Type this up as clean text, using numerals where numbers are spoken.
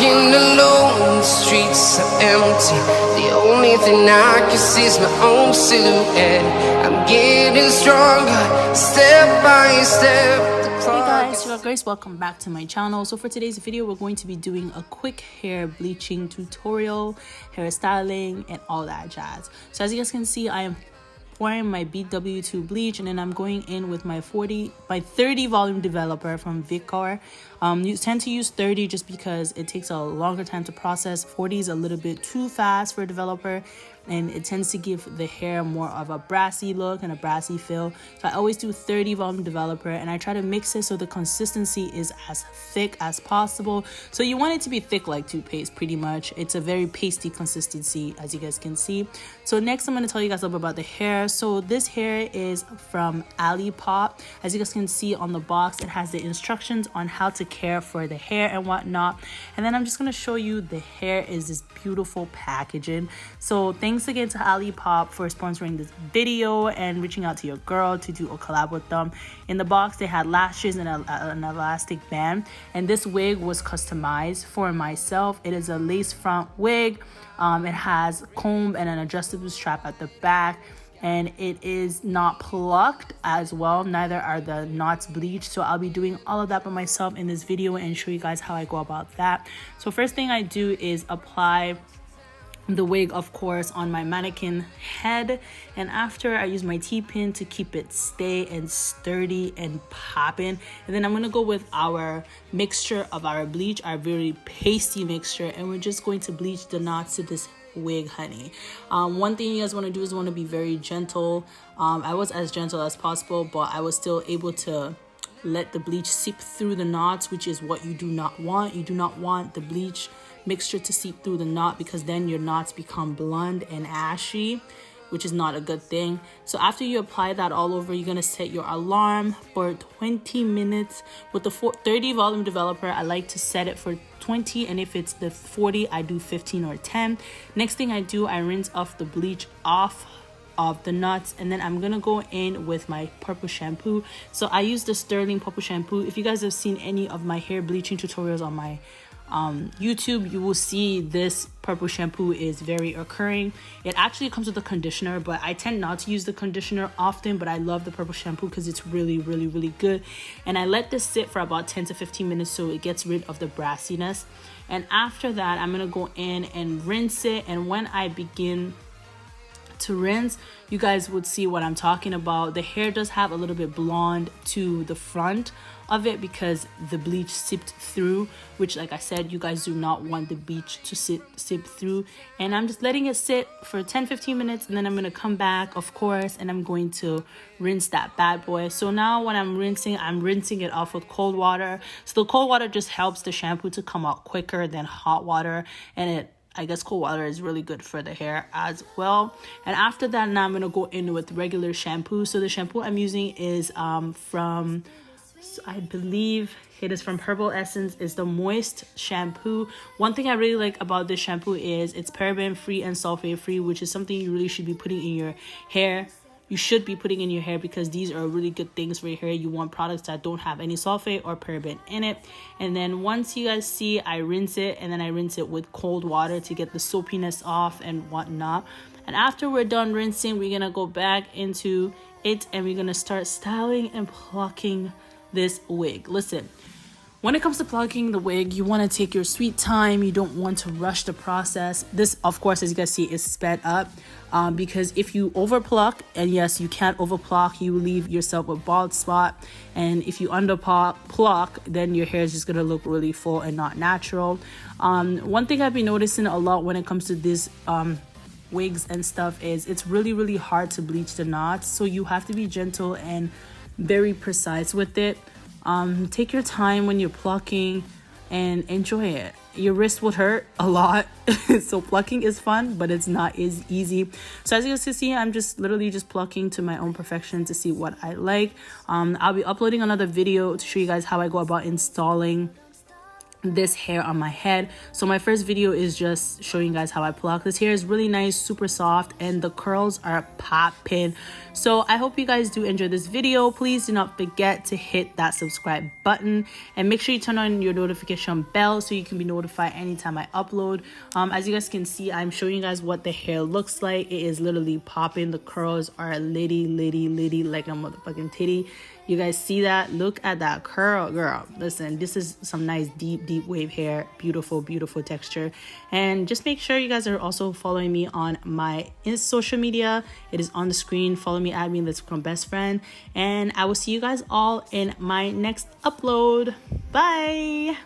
walking alone, the streets are empty. The only thing I can see is my own silhouette. I'm getting stronger, step by step. Hey guys, it's your Grace. Welcome back to my channel. So for today's video, we're going to be doing a quick hair bleaching tutorial, hairstyling, and all that jazz. So as you guys can see, I am pouring my BW2 bleach, and then I'm going in with my 30 volume developer from Vicor. You tend to use 30 just because it takes a longer time to process. 40 is a little bit too fast for a developer, and it tends to give the hair more of a brassy look and a brassy feel. So I always do 30 volume developer, and I try to mix it so the consistency is as thick as possible. So you want it to be thick like toothpaste, pretty much. It's a very pasty consistency, as you guys can see. So next I'm going to tell you guys a little bit about the hair. So this hair is from Alipop. As you guys can see on the box, it has the instructions on how to care for the hair and whatnot. And then I'm just going to show you the hair is this beautiful packaging. So thanks again to Alipop for sponsoring this video and reaching out to your girl to do a collab with them. In the box they had lashes and an elastic band, and this wig was customized for myself. It is a lace front wig. It has comb and an adjustable strap at the back, and it is not plucked as well. Neither are the knots bleached. So I'll be doing all of that by myself in this video and show you guys how I go about that. So first thing I do is apply the wig, of course, on my mannequin head, and after I use my T-pin to keep it stay and sturdy and popping. And then I'm gonna go with our mixture of our bleach, our very pasty mixture, and we're just going to bleach the knots to this wig, honey. One thing you guys want to do is want to be very gentle. I was as gentle as possible, but I was still able to let the bleach seep through the knots, which is what you do not want. You do not want the bleach mixture to seep through the knot, because then your knots become blonde and ashy, which is not a good thing. So after you apply that all over, you're gonna set your alarm for 20 minutes. With the 30 volume developer, I like to set it for 20, and if it's the 40, I do 15 or 10. Next thing I do, I rinse off the bleach off of the nuts, and then I'm gonna go in with my purple shampoo. So I use the Sterling purple shampoo. If you guys have seen any of my hair bleaching tutorials on my YouTube, you will see this purple shampoo is very occurring. It actually comes with a conditioner, but I tend not to use the conditioner often, but I love the purple shampoo because it's really good. And I let this sit for about 10 to 15 minutes so it gets rid of the brassiness. And after that, I'm gonna go in and rinse it, and when I begin to rinse, you guys would see what I'm talking about. The hair does have a little bit blonde to the front of it because the bleach seeped through, which, like I said, you guys do not want the bleach to seep through. And I'm just letting it sit for 10-15 minutes, and then I'm going to come back, of course, and I'm going to rinse that bad boy. So now when I'm rinsing it off with cold water. So the cold water just helps the shampoo to come out quicker than hot water, and I guess cold water is really good for the hair as well. And after that, now I'm gonna go in with regular shampoo. So the shampoo I'm using is from, I believe it is from Herbal Essence. It's the moist shampoo. One thing I really like about this shampoo is it's paraben free and sulfate free, which is something you really should be putting in your hair. You should be putting in your hair because these are really good things for your hair. You want products that don't have any sulfate or paraben in it. And then once you guys see, I rinse it, and then I rinse it with cold water to get the soapiness off and whatnot. And after we're done rinsing, we're gonna go back into it, and we're gonna start styling and plucking this wig. Listen, when it comes to plucking the wig, you want to take your sweet time. You don't want to rush the process. This, of course, as you guys see, is sped up because if you over pluck, and yes, you can't over pluck, you leave yourself a bald spot. And if you under pluck, then your hair is just going to look really full and not natural. One thing I've been noticing a lot when it comes to this wigs and stuff is it's really hard to bleach the knots. So you have to be gentle and very precise with it. Take your time when you're plucking and enjoy it. Your wrist would hurt a lot. So plucking is fun, but it's not as easy. So as you guys can see, I'm just literally just plucking to my own perfection to see what I like. I'll be uploading another video to show you guys how I go about installing this hair on my head. So my first video is just showing you guys how I pluck. This hair is really nice, super soft, and the curls are popping. So I hope you guys do enjoy this video. Please do not forget to hit that subscribe button and make sure you turn on your notification bell so you can be notified anytime I upload. As you guys can see, I'm showing you guys what the hair looks like. It is literally popping. The curls are litty like a motherfucking titty. You guys see that? Look at that curl, girl. Listen, this is some nice deep wave hair. Beautiful texture. And just make sure you guys are also following me on my social media. It is on the screen. Follow me, add me, let's become best friend. And I will see you guys all in my next upload. Bye.